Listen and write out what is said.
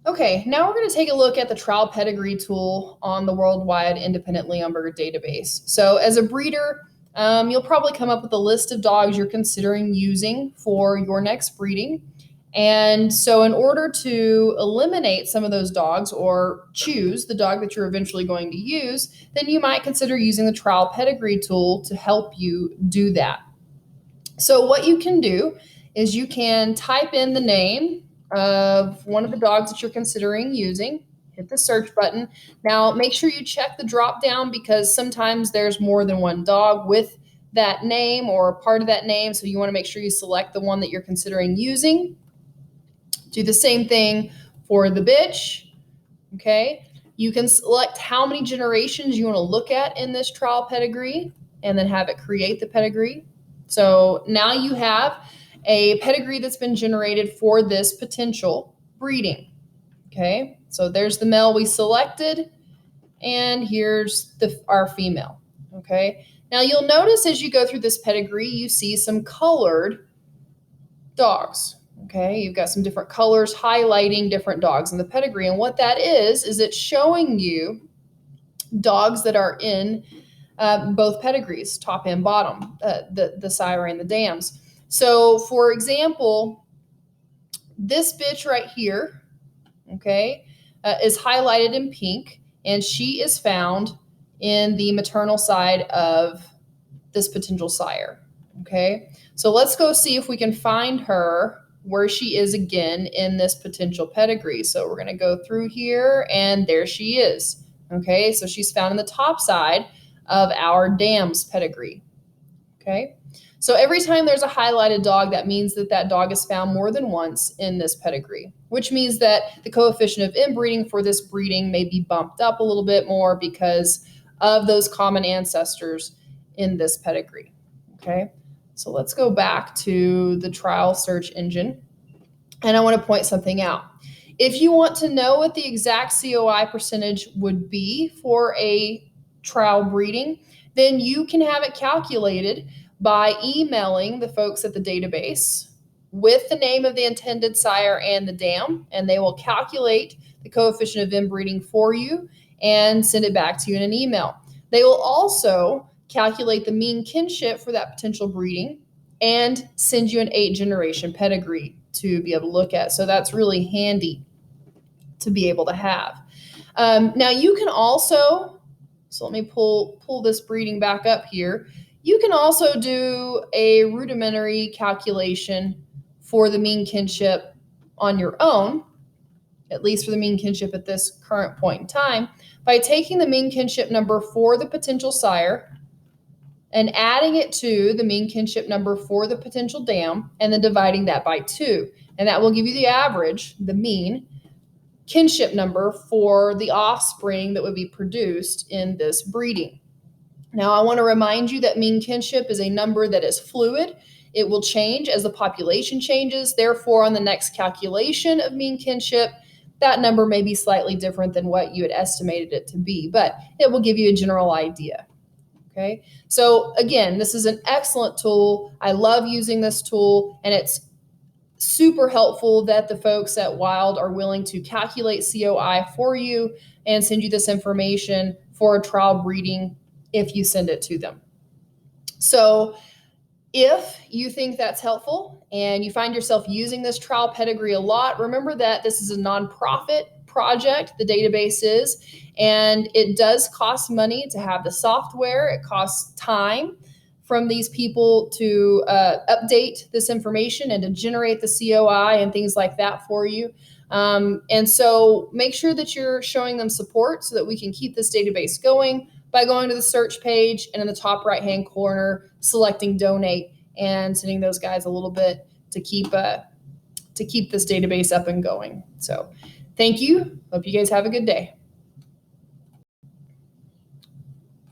Okay, now we're going to take a look at the trial pedigree tool on the worldwide independent Leonberger database. So as a breeder, you'll probably come up with a list of dogs you're considering using for your next breeding. And so in order to eliminate some of those dogs or choose the dog that you're eventually going to use, then you might consider using the trial pedigree tool to help you do that. So what you can do is you can type in the name of one of the dogs that you're considering using, hit the search button. Now make sure you check the drop down because sometimes there's more than one dog with that name or part of that name. So you want to make sure you select the one that you're considering using. Do the same thing for the bitch. Okay. You can select how many generations you want to look at in this trial pedigree and then have it create the pedigree. So now you have a pedigree that's been generated for this potential breeding. Okay, so there's the male we selected, and here's our female. Okay, now you'll notice as you go through this pedigree, you see some colored dogs. Okay, you've got some different colors highlighting different dogs in the pedigree, and what that is it's showing you dogs that are in both pedigrees, top and bottom, the sire and the dams. So, for example, this bitch right here, okay, is highlighted in pink, and she is found in the maternal side of this potential sire, okay? So let's go see if we can find her where she is again in this potential pedigree. So we're gonna go through here, and there she is, okay? So she's found in the top side of our dams pedigree, okay? So every time there's a highlighted dog, that means that that dog is found more than once in this pedigree, which means that the coefficient of inbreeding for this breeding may be bumped up a little bit more because of those common ancestors in this pedigree, okay? So let's go back to the trial search engine, and I want to point something out. If you want to know what the exact COI percentage would be for a trial breeding, then you can have it calculated by emailing the folks at the database with the name of the intended sire and the dam, and they will calculate the coefficient of inbreeding for you and send it back to you in an email. They will also calculate the mean kinship for that potential breeding and send you an 8-generation pedigree to be able to look at. So that's really handy to be able to have. Now you can also, so let me pull this breeding back up here. You can also do a rudimentary calculation for the mean kinship on your own, at least for the mean kinship at this current point in time, by taking the mean kinship number for the potential sire and adding it to the mean kinship number for the potential dam, and then dividing that by 2. And that will give you the average, the mean kinship number for the offspring that would be produced in this breeding. Now, I want to remind you that mean kinship is a number that is fluid. It will change as the population changes. Therefore, on the next calculation of mean kinship, that number may be slightly different than what you had estimated it to be, but it will give you a general idea. Okay, so again, this is an excellent tool. I love using this tool, and it's super helpful that the folks at Wild are willing to calculate COI for you and send you this information for a trial breeding if you send it to them. So if you think that's helpful and you find yourself using this trial pedigree a lot, remember that this is a nonprofit project, the database is, and it does cost money to have the software. It costs time from these people to update this information and to generate the COI and things like that for you. And so make sure that you're showing them support so that we can keep this database going by going to the search page and in the top right-hand corner, selecting donate and sending those guys a little bit to keep this database up and going. So thank you. Hope you guys have a good day.